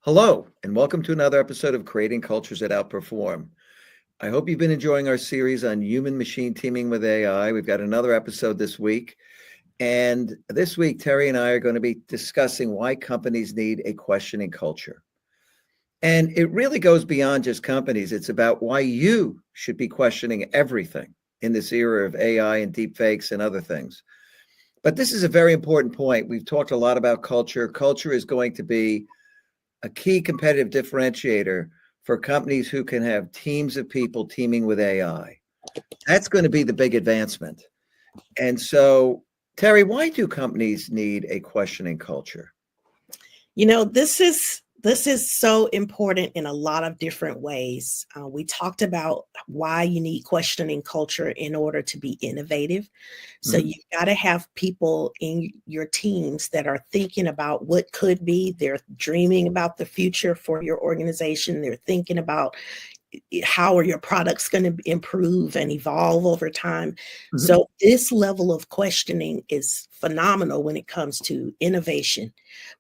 Hello, and welcome to another episode of Creating Cultures that Outperform. I hope you've been enjoying our series on human machine teaming with AI. We've got another episode this week. And this week, Terry and I are going to be discussing why companies need a questioning culture. And it really goes beyond just companies. It's about why you should be questioning everything in this era of AI and deepfakes and other things. But this is a very important point. We've talked a lot about culture. Culture is going to be a key competitive differentiator for companies who can have teams of people teaming with AI. That's going to be the big advancement. And so, Terry, why do companies need a questioning culture? This is so important in a lot of different ways. We talked about why you need questioning culture in order to be innovative. So Mhm. you've got to have people in your teams that are thinking about what could be. They're dreaming about the future for your organization. They're thinking about how are your products going to improve and evolve over time. Mhm. So this level of questioning is phenomenal when it comes to innovation,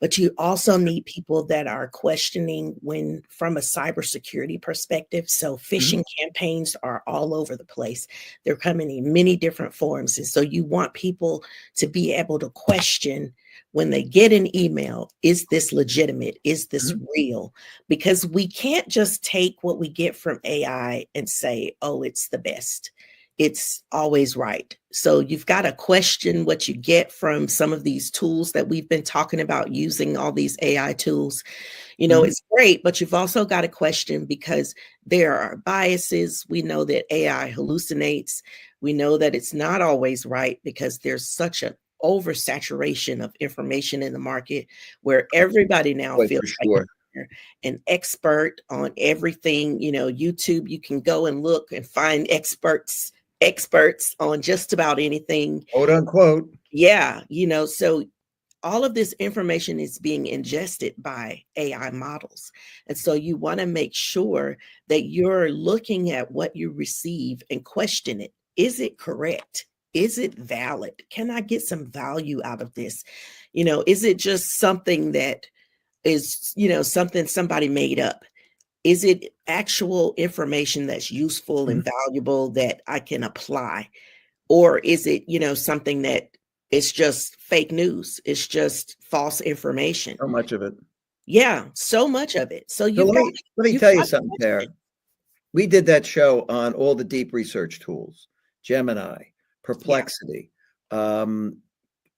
but you also need people that are questioning when from a cybersecurity perspective. So Mhm. phishing campaigns are all over the place. They're coming in many different forms, and so you want people to be able to question when they get an email, is this legitimate, is this Mhm. real? Because we can't just take what we get from AI and say, oh, it's the best. It's always right. So you've got to question what you get from some of these tools that we've been talking about using, all these AI tools. Mhm. It's great, but you've also got to question because there are biases. We know that AI hallucinates. We know that it's not always right because there's such an oversaturation of information in the market where everybody now Wait, feels for like sure. they're an expert on everything. YouTube, you can go and look and find experts on just about anything. Quote unquote. Yeah, so all of this information is being ingested by AI models. And so you want to make sure that you're looking at what you receive and question it. Is it correct? Is it valid? Can I get some value out of this? Is it just something that is, something somebody made up? Is it actual information that's useful Mhm. and valuable that I can apply? Or is it, something that it's just fake news? It's just false information. So much of it. Yeah, so much of it. So So you've let got me let me you've tell you got to something, question Tara. it. We did that show on all the deep research tools, Gemini, Yeah. Perplexity. Um,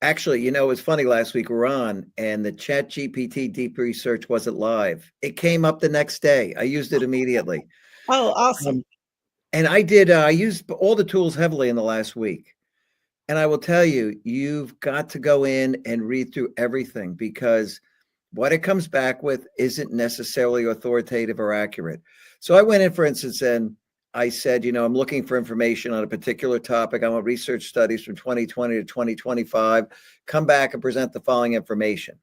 Actually, it was funny. Last week we were on, and the Chat GPT deep research wasn't live. It came up the next day. I used it immediately. Oh, awesome. Um, and I used all the tools heavily in the last week. And I will tell you, you've got to go in and read through everything because what it comes back with isn't necessarily authoritative or accurate. So I went in, for instance, and I said, I'm looking for information on a particular topic. I want research studies from 2020 to 2025. Come back and present the following information.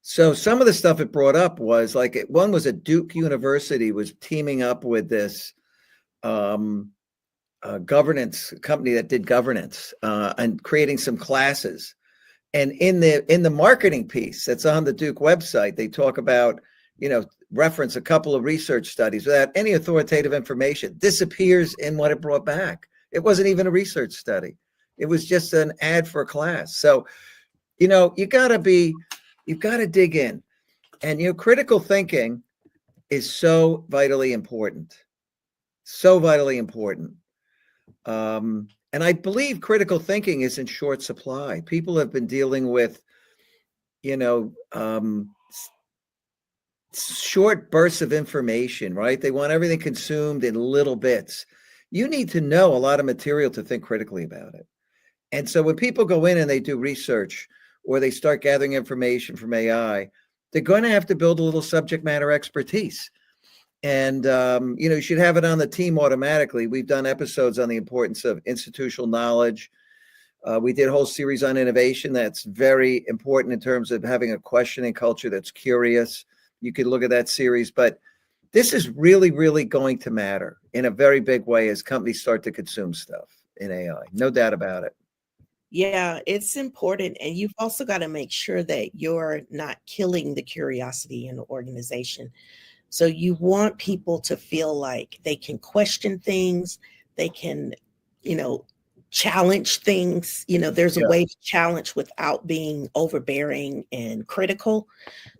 So some of the stuff it brought up was like one was at Duke University was teaming up with this um, governance company that did governance and creating some classes. And in the marketing piece that's on the Duke website, they talk about, reference a couple of research studies without any authoritative information. Disappears in what it brought back. It wasn't even a research study. It was just an ad for a class. So, you've got to dig in. And critical thinking is so vitally important. So vitally important. And I believe critical thinking is in short supply. People have been dealing with, you know, um, short bursts of information, right? They want everything consumed in little bits. You need to know a lot of material to think critically about it. And so when people go in and they do research or they start gathering information from AI, they're going to have to build a little subject matter expertise. And, you should have it on the team automatically. We've done episodes on the importance of institutional knowledge. We did a whole series on innovation that's very important in terms of having a questioning culture that's curious. You could look at that series, but this is really, really going to matter in a very big way as companies start to consume stuff in AI. No doubt about it. Yeah, it's important. And you've also got to make sure that you're not killing the curiosity in the organization. So you want people to feel like they can question things, they can, you know, challenge things. There's a Yeah. way to challenge without being overbearing and critical.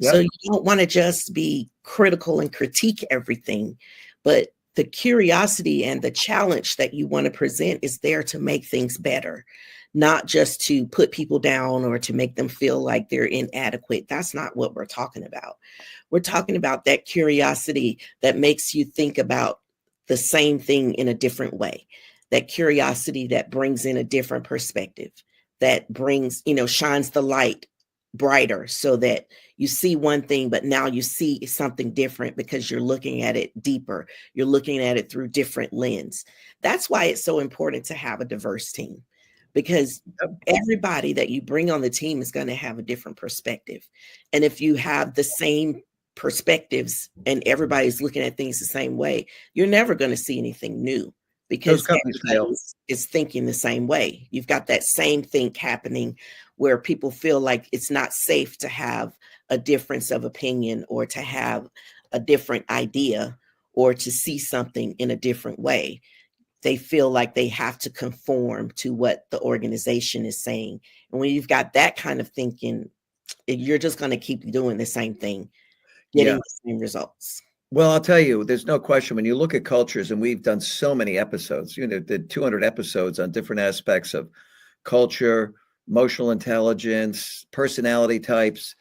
So Yep. you don't want to just be critical and critique everything, but the curiosity and the challenge that you want to present is there to make things better, not just to put people down or to make them feel like they're inadequate. That's not what we're talking about. We're talking about that curiosity that makes you think about the same thing in a different way, that curiosity that brings in a different perspective, that brings, shines the light brighter so that you see one thing, but now you see something different because you're looking at it deeper. You're looking at it through different lens. That's why it's so important to have a diverse team, because Yep. everybody that you bring on the team is going to have a different perspective. And if you have the same perspectives and everybody's looking at things the same way, you're never going to see anything new Those because companies everybody fail. is thinking the same way. You've got that same thing happening where people feel like it's not safe to have a difference of opinion or to have a different idea or to see something in a different way. They feel like they have to conform to what the organization is saying. And when you've got that kind of thinking, you're just going to keep doing the same thing, getting Yeah. the same results. Well, I'll tell you, there's no question when you look at cultures, and we've done so many episodes, did 200 episodes on different aspects of culture, emotional intelligence, personality types.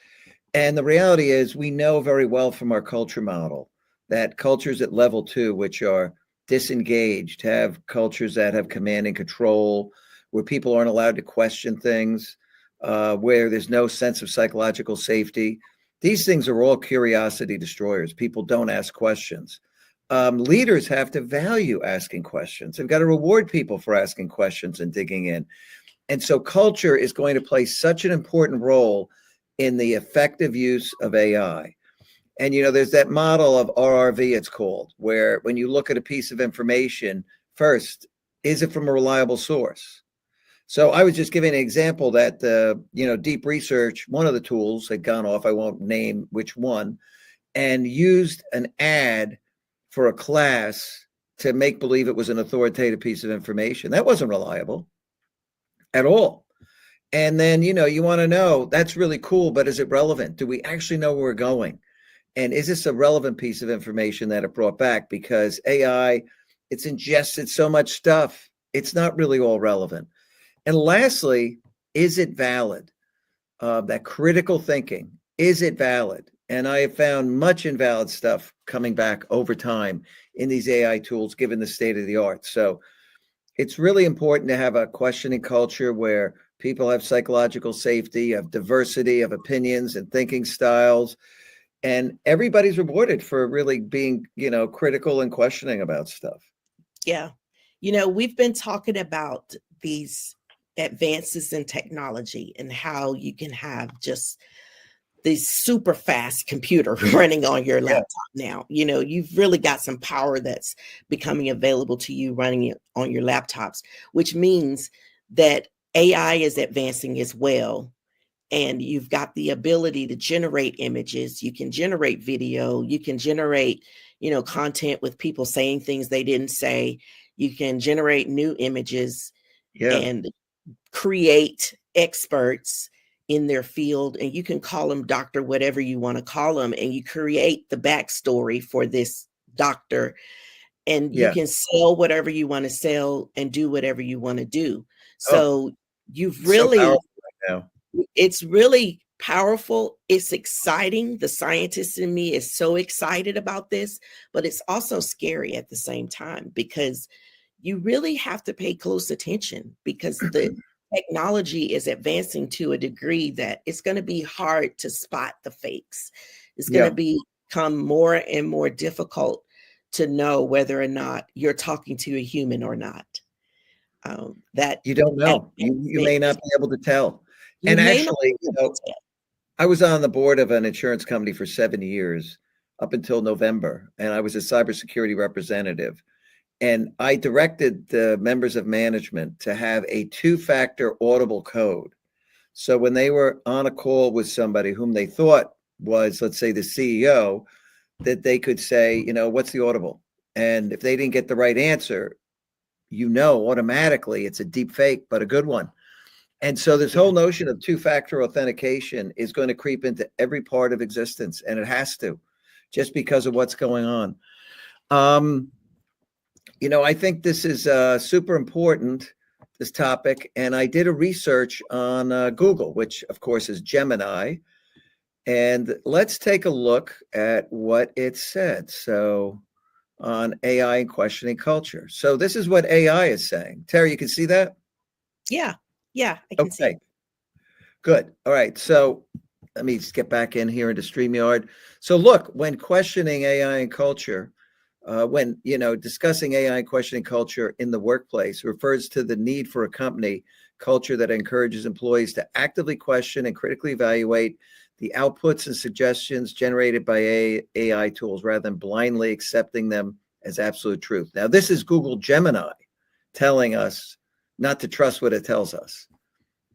And the reality is, we know very well from our culture model that cultures at level 2, which are disengaged, have cultures that have command and control, where people aren't allowed to question things, where there's no sense of psychological safety. These things are all curiosity destroyers. People don't ask questions. Leaders have to value asking questions. They've got to reward people for asking questions and digging in. And so culture is going to play such an important role in the effective use of AI. And, there's that model of RRV, it's called, where when you look at a piece of information, first, is it from a reliable source? So I was just giving an example that, deep research, one of the tools had gone off, I won't name which one, and used an ad for a class to make believe it was an authoritative piece of information. That wasn't reliable at all. And then, you want to know, that's really cool, but is it relevant? Do we actually know where we're going? And is this a relevant piece of information that it brought back? Because AI, it's ingested so much stuff. It's not really all relevant. And lastly, is it valid? That critical thinking, is it valid? And I have found much invalid stuff coming back over time in these AI tools, given the state of the art. So it's really important to have a questioning culture where people have psychological safety, have diversity of opinions and thinking styles, and everybody's rewarded for really being, critical and questioning about stuff. Yeah. We've been talking about these advances in technology and how you can have just this super fast computer running on your Yeah. laptop now. You've really got some power that's becoming available to you running it on your laptops, which means that AI is advancing as well. And you've got the ability to generate images, you can generate video, you can generate, content with people saying things they didn't say. You can generate new images Yeah. and create experts in their field, and you can call them doctor whatever you want to call them, and you create the backstory for this doctor, and you Yeah. can sell whatever you want to sell and do whatever you want to do. Oh, So you've it's so really, powerful right now. it's really powerful. It's exciting. The scientist in me is so excited about this, but it's also scary at the same time because you really have to pay close attention because the technology is advancing to a degree that it's going to be hard to spot the fakes. It's going to Yeah. become more and more difficult to know whether or not you're talking to a human or not. That You don't know. You advancement, may not be able to tell. you And may not actually, be able to tell. I was on the board of an insurance company for 7 years up until November, and I was a cybersecurity representative. And I directed the members of management to have a two-factor audible code. So when they were on a call with somebody whom they thought was, let's say, the CEO, that they could say, what's the audible? And if they didn't get the right answer, automatically it's a deep fake, but a good one. And so this whole notion of two-factor authentication is going to creep into every part of existence, and it has to, just because of what's going on. I think this is super important, this topic, and I did a research on Google, which of course is Gemini. And let's take a look at what it said. So on AI and questioning culture. So this is what AI is saying. Terry, you can see that? Yeah, I can see it. Good. All right. So let me just get back in here into StreamYard. So look, when questioning AI and culture, when discussing AI and questioning culture in the workplace, refers to the need for a company culture that encourages employees to actively question and critically evaluate the outputs and suggestions generated by AI tools rather than blindly accepting them as absolute truth. Now, this is Google Gemini telling us not to trust what it tells us.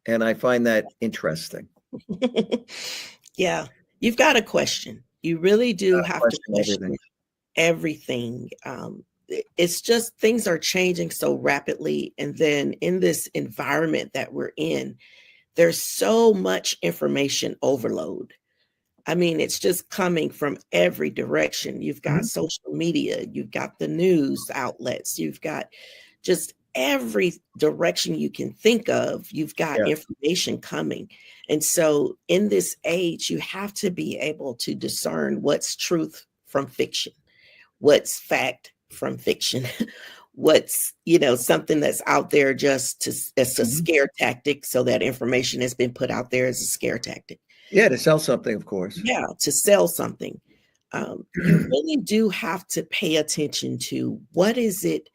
And I find that interesting. Yeah, you've got to question. You really do have to question everything. It's just things are changing so rapidly. And then in this environment that we're in, there's so much information overload. I mean, it's just coming from every direction. You've got social media, you've got the news outlets, you've got just every direction you can think of, you've got information coming. And so in this age, you have to be able to discern what's truth from fiction, what's fact from fiction, what's, something that's out there just as a scare tactic. So that information has been put out there as a scare tactic. Yeah, to sell something, of course. Yeah, to sell something. You really do have to pay attention to what is it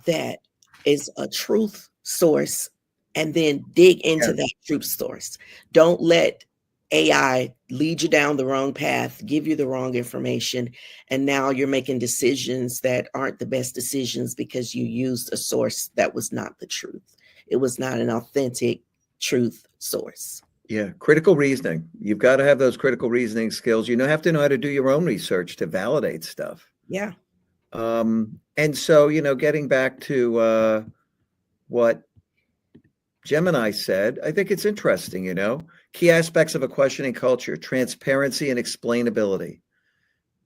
that is a truth source, and then dig into that truth source. Don't let AI lead you down the wrong path, give you the wrong information, and now you're making decisions that aren't the best decisions because you used a source that was not the truth. It was not an authentic truth source. Yeah, critical reasoning. You've got to have those critical reasoning skills. You have to know how to do your own research to validate stuff. Yeah. And so, getting back to what Gemini said, I think it's interesting, key aspects of a questioning culture: transparency and explainability.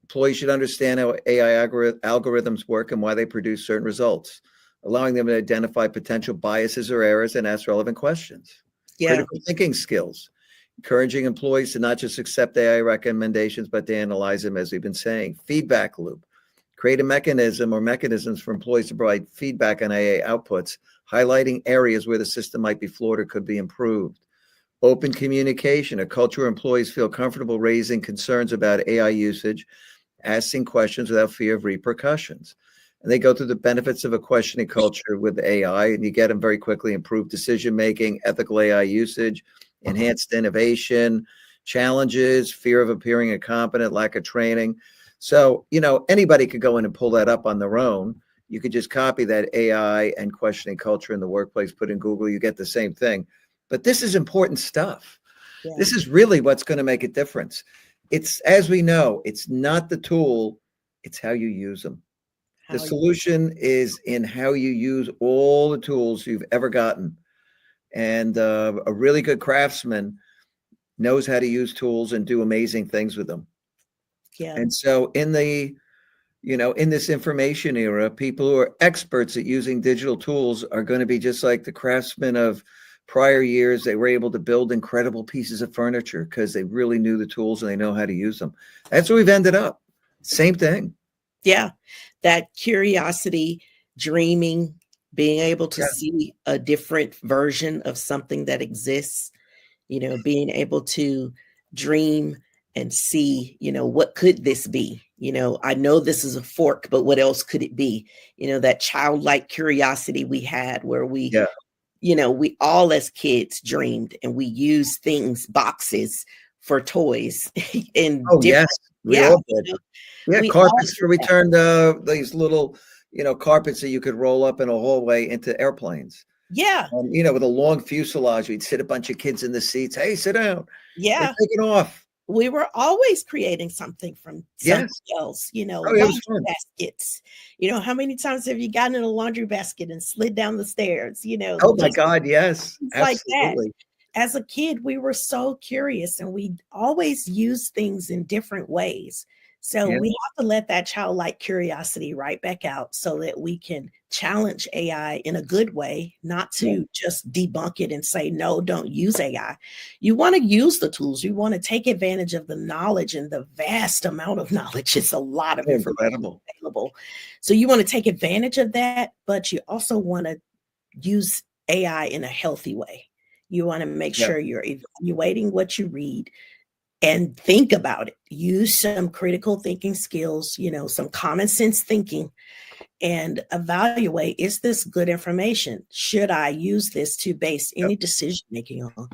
Employees should understand how AI algorithms work and why they produce certain results, allowing them to identify potential biases or errors and ask relevant questions. Critical thinking skills, encouraging employees to not just accept AI recommendations, but to analyze them, as we've been saying. Feedback loop, create a mechanism or mechanisms for employees to provide feedback on AI outputs, highlighting areas where the system might be flawed or could be improved. Open communication, a culture where employees feel comfortable raising concerns about AI usage, asking questions without fear of repercussions. And they go through the benefits of a questioning culture with AI, and you get them very quickly: improved decision-making, ethical AI usage, enhanced innovation, challenges, fear of appearing incompetent, lack of training. So, anybody could go in and pull that up on their own. You could just copy that AI and questioning culture in the workplace, put in Google, you get the same thing. But this is important stuff. Yeah. This is really what's going to make a difference. It's, as we know, it's not the tool, it's how you use them. The solution is in how you use all the tools you've ever gotten. And a really good craftsman knows how to use tools and do amazing things with them. Yeah. And so in this information era, people who are experts at using digital tools are going to be just like the craftsmen of prior years. They were able to build incredible pieces of furniture because they really knew the tools and they know how to use them. That's where we've ended up. Same thing. Yeah. That curiosity, dreaming, being able to see a different version of something that exists, being able to dream and see, what could this be? I know this is a fork, but what else could it be? That childlike curiosity we had where we, we all as kids dreamed and we used things, boxes for toys. And we all did. Yeah, carpets. We turned these little, carpets that you could roll up in a hallway into airplanes. Yeah. With a long fuselage, we'd sit a bunch of kids in the seats. Hey, sit down. We're Yeah. taking off. We were always creating something from somebody Yes. else, Oh, it was laundry fun. baskets. How many times have you gotten in a laundry basket and slid down the stairs, Oh my just God, yes, things like that. absolutely. As a kid, we were so curious and we always use things in different ways. So Yeah, we have to let that childlike curiosity right back out so that we can challenge AI in a good way, not yeah, to just debunk it and say, no, don't use AI. You want to use the tools, you want to take advantage of the knowledge and the vast amount of knowledge. It's a lot of information incredible. available. So you want to take advantage of that, but you also want to use AI in a healthy way. You want to make Yeah, sure you're evaluating what you read and think about it. Use some critical thinking skills, some common sense thinking, and evaluate, is this good information? Should I use this to base yeah, any decision making on?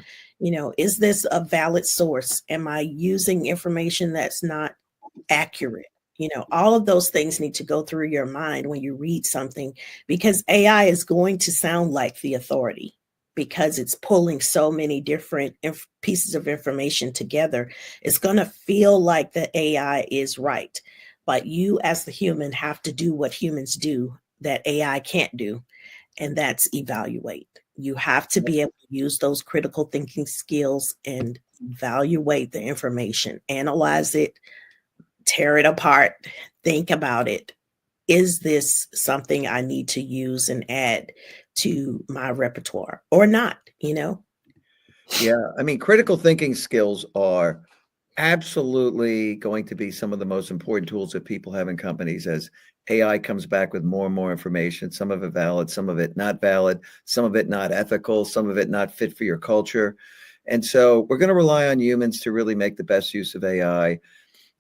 Is this a valid source? Am I using information that's not accurate? All of those things need to go through your mind when you read something, because AI is going to sound like the authority because it's pulling so many different pieces of information together. It's going to feel like the AI is right, but you as the human have to do what humans do that AI can't do, and that's evaluate. You have to yeah, be able to use those critical thinking skills and evaluate the information, analyze it, tear it apart, think about it. Is this something I need to use and add to my repertoire or not? yeah. I mean, critical thinking skills are absolutely going to be some of the most important tools that people have in companies as AI comes back with more and more information, some of it valid, some of it not valid, some of it not ethical, some of it not fit for your culture. And so we're going to rely on humans to really make the best use of AI,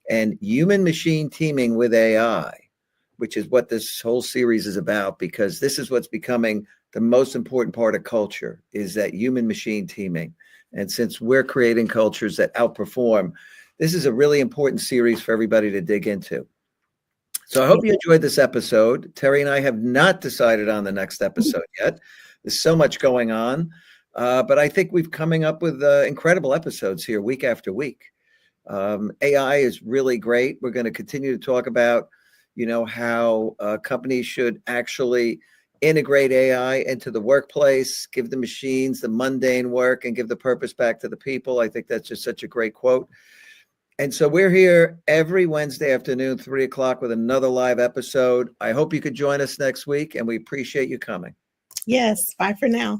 and human machine teaming with AI, which is what this whole series is about, because this is what's becoming the most important part of culture, is that human machine teaming. And since we're creating cultures that outperform, this is a really important series for everybody to dig into. So I hope you enjoyed this episode. Terry and I have not decided on the next episode yet. There's so much going on. But I think we've coming up with incredible episodes here week after week. AI is really great. We're going to continue to talk about, how companies should actually integrate AI into the workplace, give the machines the mundane work, and give the purpose back to the people. I think that's just such a great quote. And so we're here every Wednesday afternoon, 3 o'clock, with another live episode. I hope you could join us next week, and we appreciate you coming. Yes. Bye for now.